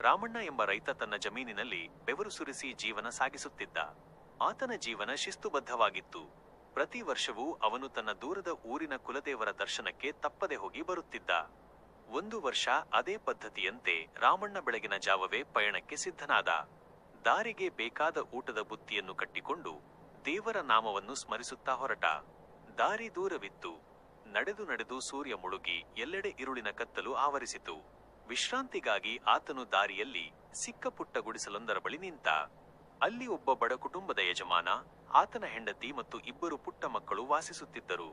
ರಾಮಣ್ಣ ಎಂಬ ರೈತ ತನ್ನ ಜಮೀನಿನಲ್ಲಿ ಬೆವರು ಸುರಿಸಿ ಜೀವನ ಸಾಗಿಸುತ್ತಿದ್ದ. ಆತನ ಜೀವನ ಶಿಸ್ತುಬದ್ಧವಾಗಿತ್ತು. ಪ್ರತಿ ವರ್ಷವೂ ಅವನು ತನ್ನ ದೂರದ ಊರಿನ ಕುಲದೇವರ ದರ್ಶನಕ್ಕೆ ತಪ್ಪದೆ ಹೋಗಿ ಬರುತ್ತಿದ್ದ. ಒಂದು ವರ್ಷ ಅದೇ ಪದ್ಧತಿಯಂತೆ ರಾಮಣ್ಣ ಬೆಳಗಿನ ಜಾವವೇ ಪಯಣಕ್ಕೆ ಸಿದ್ಧನಾದ. ದಾರಿಗೆ ಬೇಕಾದ ಊಟದ ಬುತ್ತಿಯನ್ನು ಕಟ್ಟಿಕೊಂಡು ದೇವರ ನಾಮವನ್ನು ಸ್ಮರಿಸುತ್ತಾ ಹೊರಟ. ದಾರಿ ದೂರವಿತ್ತು. ನಡೆದು ನಡೆದು ಸೂರ್ಯ ಮುಳುಗಿ ಎಲ್ಲೆಡೆ ಇರುಳಿನ ಕತ್ತಲು ಆವರಿಸಿತು. ವಿಶ್ರಾಂತಿಗಾಗಿ ಆತನು ದಾರಿಯಲ್ಲಿ ಸಿಕ್ಕ ಪುಟ್ಟ ಗುಡಿಸಲೊಂದರ ಬಳಿ ನಿಂತ. ಅಲ್ಲಿ ಒಬ್ಬ ಬಡ ಕುಟುಂಬದ ಯಜಮಾನ, ಆತನ ಹೆಂಡತಿ ಮತ್ತು ಇಬ್ಬರು ಪುಟ್ಟ ಮಕ್ಕಳು ವಾಸಿಸುತ್ತಿದ್ದರು.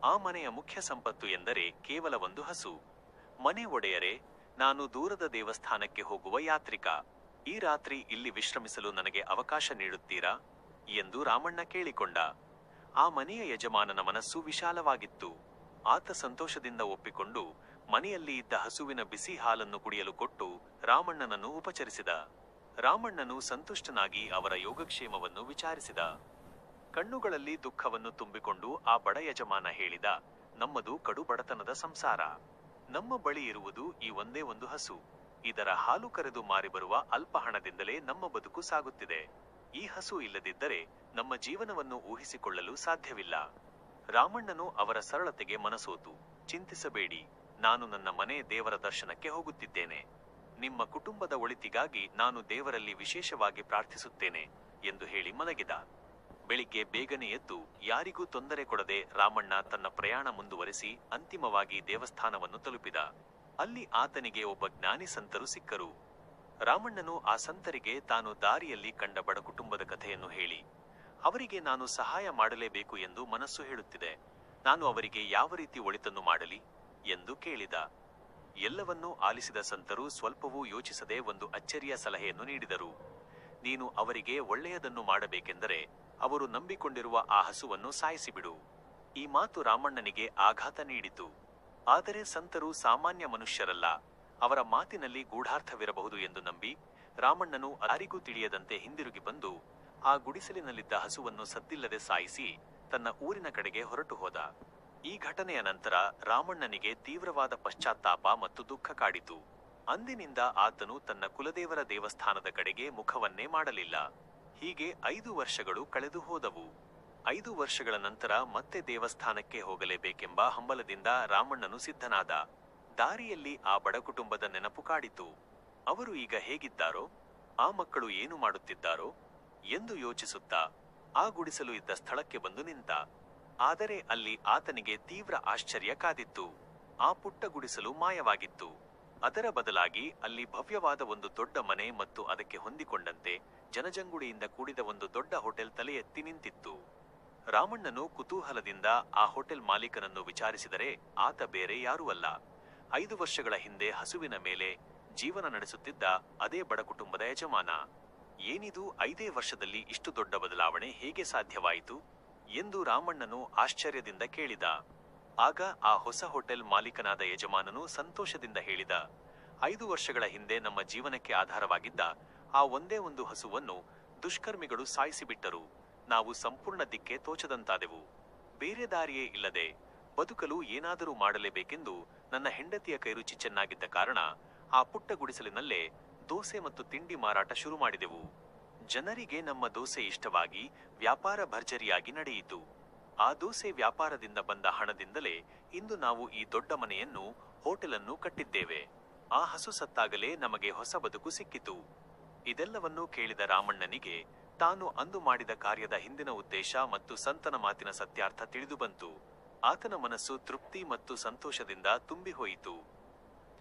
ಆ ಮನೆಯ ಮುಖ್ಯ ಸಂಪತ್ತು ಎಂದರೆ ಕೇವಲ ಒಂದು ಹಸು. ಮನೆ ಒಡೆಯರೇ, ನಾನು ದೂರದ ದೇವಸ್ಥಾನಕ್ಕೆ ಹೋಗುವ ಯಾತ್ರಿಕ. ಈ ರಾತ್ರಿ ಇಲ್ಲಿ ವಿಶ್ರಮಿಸಲು ನನಗೆ ಅವಕಾಶ ನೀಡುತ್ತೀರಾ ಎಂದು ರಾಮಣ್ಣ ಕೇಳಿಕೊಂಡ. ಆ ಮನೆಯ ಯಜಮಾನನ ಮನಸ್ಸು ವಿಶಾಲವಾಗಿತ್ತು. ಆತ ಸಂತೋಷದಿಂದ ಒಪ್ಪಿಕೊಂಡು ಮನೆಯಲ್ಲಿ ಇದ್ದ ಹಸುವಿನ ಬಿಸಿ ಹಾಲನ್ನು ಕುಡಿಯಲು ಕೊಟ್ಟು ರಾಮಣ್ಣನನ್ನು ಉಪಚರಿಸಿದ. ರಾಮಣ್ಣನು ಸಂತುಷ್ಟನಾಗಿ ಅವರ ಯೋಗಕ್ಷೇಮವನ್ನು ವಿಚಾರಿಸಿದ. ಕಣ್ಣುಗಳಲ್ಲಿ ದುಃಖವನ್ನು ತುಂಬಿಕೊಂಡು ಆ ಬಡ ಯಜಮಾನ ಹೇಳಿದ, ನಮ್ಮದು ಕಡು ಬಡತನದ ಸಂಸಾರ. ನಮ್ಮ ಬಳಿ ಇರುವುದು ಈ ಒಂದೇ ಒಂದು ಹಸು. ಇದರ ಹಾಲು ಕರೆದು ಮಾರಿ ಬರುವ ಅಲ್ಪ ಹಣದಿಂದಲೇ ನಮ್ಮ ಬದುಕು ಸಾಗುತ್ತಿದೆ. ಈ ಹಸು ಇಲ್ಲದಿದ್ದರೆ ನಮ್ಮ ಜೀವನವನ್ನು ಊಹಿಸಿಕೊಳ್ಳಲು ಸಾಧ್ಯವಿಲ್ಲ. ರಾಮಣ್ಣನು ಅವರ ಸರಳತೆಗೆ ಮನಸೋತು. ಚಿಂತಿಸಬೇಡಿ, ನಾನು ನನ್ನ ಮನೆ ದೇವರ ದರ್ಶನಕ್ಕೆ ಹೋಗುತ್ತಿದ್ದೇನೆ. ನಿಮ್ಮ ಕುಟುಂಬದ ಒಳಿತಿಗಾಗಿ ನಾನು ದೇವರಲ್ಲಿ ವಿಶೇಷವಾಗಿ ಪ್ರಾರ್ಥಿಸುತ್ತೇನೆ ಎಂದು ಹೇಳಿ ಮಲಗಿದ. ಬೆಳಿಗ್ಗೆ ಬೇಗನೆ ಎದ್ದು ಯಾರಿಗೂ ತೊಂದರೆ ಕೊಡದೆ ರಾಮಣ್ಣ ತನ್ನ ಪ್ರಯಾಣ ಮುಂದುವರೆಸಿ ಅಂತಿಮವಾಗಿ ದೇವಸ್ಥಾನವನ್ನು ತಲುಪಿದ. ಅಲ್ಲಿ ಆತನಿಗೆ ಒಬ್ಬ ಜ್ಞಾನಿ ಸಂತರು ಸಿಕ್ಕರು. ರಾಮಣ್ಣನು ಆ ಸಂತರಿಗೆ ತಾನು ದಾರಿಯಲ್ಲಿ ಕಂಡ ಬಡ ಕುಟುಂಬದ ಕಥೆಯನ್ನು ಹೇಳಿ, ಅವರಿಗೆ ನಾನು ಸಹಾಯ ಮಾಡಲೇಬೇಕು ಎಂದು ಮನಸ್ಸು ಹೇಳುತ್ತಿದೆ. ನಾನು ಅವರಿಗೆ ಯಾವ ರೀತಿ ಒಳಿತನ್ನು ಮಾಡಲಿ ಎಂದು ಕೇಳಿದ. ಎಲ್ಲವನ್ನೂ ಆಲಿಸಿದ ಸಂತರು ಸ್ವಲ್ಪವೂ ಯೋಚಿಸದೆ ಒಂದು ಅಚ್ಚರಿಯ ಸಲಹೆಯನ್ನು ನೀಡಿದರು. ನೀನು ಅವರಿಗೆ ಒಳ್ಳೆಯದನ್ನು ಮಾಡಬೇಕೆಂದರೆ ಅವರು ನಂಬಿಕೊಂಡಿರುವ ಆ ಹಸುವನ್ನು ಸಾಯಿಸಿಬಿಡು. ಈ ಮಾತು ರಾಮಣ್ಣನಿಗೆ ಆಘಾತ ನೀಡಿತು. ಆದರೆ ಸಂತರು ಸಾಮಾನ್ಯ ಮನುಷ್ಯರಲ್ಲ, ಅವರ ಮಾತಿನಲ್ಲಿ ಗೂಢಾರ್ಥವಿರಬಹುದು ಎಂದು ನಂಬಿ ರಾಮಣ್ಣನು ಯಾರಿಗೂ ತಿಳಿಯದಂತೆ ಹಿಂದಿರುಗಿ ಬಂದು ಆ ಗುಡಿಸಲಿನಲ್ಲಿದ್ದ ಹಸುವನ್ನು ಸದ್ದಿಲ್ಲದೆ ಸಾಯಿಸಿ ತನ್ನ ಊರಿನ ಕಡೆಗೆ ಹೊರಟು ಹೋದ. ಈ ಘಟನೆಯ ನಂತರ ರಾಮಣ್ಣನಿಗೆ ತೀವ್ರವಾದ ಪಶ್ಚಾತ್ತಾಪ ಮತ್ತು ದುಃಖ ಕಾಡಿತು. ಅಂದಿನಿಂದ ಆತನು ತನ್ನ ಕುಲದೇವರ ದೇವಸ್ಥಾನದ ಕಡೆಗೆ ಮುಖವನ್ನೇ ಮಾಡಲಿಲ್ಲ. ಹೀಗೆ 5 ವರ್ಷಗಳು ಕಳೆದು ಹೋದವು. 5 ವರ್ಷಗಳ ನಂತರ ಮತ್ತೆ ದೇವಸ್ಥಾನಕ್ಕೆ ಹೋಗಲೇಬೇಕೆಂಬ ಹಂಬಲದಿಂದ ರಾಮಣ್ಣನು ಸಿದ್ಧನಾದ. ದಾರಿಯಲ್ಲಿ ಆ ಬಡ ಕುಟುಂಬದ ನೆನಪು ಕಾಡಿತು. ಅವರು ಈಗ ಹೇಗಿದ್ದಾರೋ, ಆ ಮಕ್ಕಳು ಏನು ಮಾಡುತ್ತಿದ್ದಾರೋ ಎಂದು ಯೋಚಿಸುತ್ತಾ ಆ ಗುಡಿಸಲು ಇದ್ದ ಸ್ಥಳಕ್ಕೆ ಬಂದು ನಿಂತ. ಆದರೆ ಅಲ್ಲಿ ಆತನಿಗೆ ತೀವ್ರ ಆಶ್ಚರ್ಯ ಕಾದಿತ್ತು. ಆ ಪುಟ್ಟ ಗುಡಿಸಲು ಮಾಯವಾಗಿತ್ತು. ಅದರ ಬದಲಾಗಿ ಅಲ್ಲಿ ಭವ್ಯವಾದ ಒಂದು ದೊಡ್ಡ ಮನೆ ಮತ್ತು ಅದಕ್ಕೆ ಹೊಂದಿಕೊಂಡಂತೆ ಜನಜಂಗುಳಿಯಿಂದ ಕೂಡಿದ ಒಂದು ದೊಡ್ಡ ಹೋಟೆಲ್ ತಲೆ ಎತ್ತಿ ನಿಂತಿತ್ತು. ರಾಮಣ್ಣನು ಕುತೂಹಲದಿಂದ ಆ ಹೋಟೆಲ್ ಮಾಲೀಕನನ್ನು ವಿಚಾರಿಸಿದರೆ ಆತ ಬೇರೆ ಯಾರೂ ಅಲ್ಲ, 5 ವರ್ಷಗಳ ಹಿಂದೆ ಹಸುವಿನ ಮೇಲೆ ಜೀವನ ನಡೆಸುತ್ತಿದ್ದ ಅದೇ ಬಡ ಕುಟುಂಬದ ಯಜಮಾನ. ಏನಿದು, 5 ವರ್ಷದಲ್ಲಿ ಇಷ್ಟು ದೊಡ್ಡ ಬದಲಾವಣೆ ಹೇಗೆ ಸಾಧ್ಯವಾಯಿತು ಎಂದು ರಾಮಣ್ಣನು ಆಶ್ಚರ್ಯದಿಂದ ಕೇಳಿದ. ಆಗ ಆ ಹೊಸ ಹೋಟೆಲ್ ಮಾಲೀಕನಾದ ಯಜಮಾನನು ಸಂತೋಷದಿಂದ ಹೇಳಿದ, 5 ವರ್ಷಗಳ ಹಿಂದೆ ನಮ್ಮ ಜೀವನಕ್ಕೆ ಆಧಾರವಾಗಿದ್ದ ಆ ಒಂದೇ ಒಂದು ಹಸುವನ್ನು ದುಷ್ಕರ್ಮಿಗಳು ಸಾಯಿಸಿಬಿಟ್ಟರು. ನಾವು ಸಂಪೂರ್ಣ ದಿಕ್ಕೆ ತೋಚದಂತಾದೆವು. ಬೇರೆ ದಾರಿಯೇ ಇಲ್ಲದೆ ಬದುಕಲು ಏನಾದರೂ ಮಾಡಲೇಬೇಕೆಂದು ನನ್ನ ಹೆಂಡತಿಯ ಕೈರುಚಿ ಚೆನ್ನಾಗಿದ್ದ ಕಾರಣ ಆ ಪುಟ್ಟ ಗುಡಿಸಲಿನಲ್ಲೇ ದೋಸೆ ಮತ್ತು ತಿಂಡಿ ಮಾರಾಟ ಶುರು ಮಾಡಿದೆವು. ಜನರಿಗೆ ನಮ್ಮ ದೋಸೆ ಇಷ್ಟವಾಗಿ ವ್ಯಾಪಾರ ಭರ್ಜರಿಯಾಗಿ ನಡೆಯಿತು. ಆ ದೋಸೆ ವ್ಯಾಪಾರದಿಂದ ಬಂದ ಹಣದಿಂದಲೇ ಇಂದು ನಾವು ಈ ದೊಡ್ಡ ಮನೆಯನ್ನು, ಹೋಟೆಲನ್ನು ಕಟ್ಟಿದ್ದೇವೆ. ಆ ಹಸು ಸತ್ತಾಗಲೇ ನಮಗೆ ಹೊಸ ಬದುಕು ಸಿಕ್ಕಿತು. ಇದೆಲ್ಲವನ್ನೂ ಕೇಳಿದ ರಾಮಣ್ಣನಿಗೆ ತಾನು ಅಂದು ಮಾಡಿದ ಕಾರ್ಯದ ಹಿಂದಿನ ಉದ್ದೇಶ ಮತ್ತು ಸಂತನ ಮಾತಿನ ಸತ್ಯಾರ್ಥ ತಿಳಿದುಬಂತು. ಆತನ ಮನಸ್ಸು ತೃಪ್ತಿ ಮತ್ತು ಸಂತೋಷದಿಂದ ತುಂಬಿಹೋಯಿತು.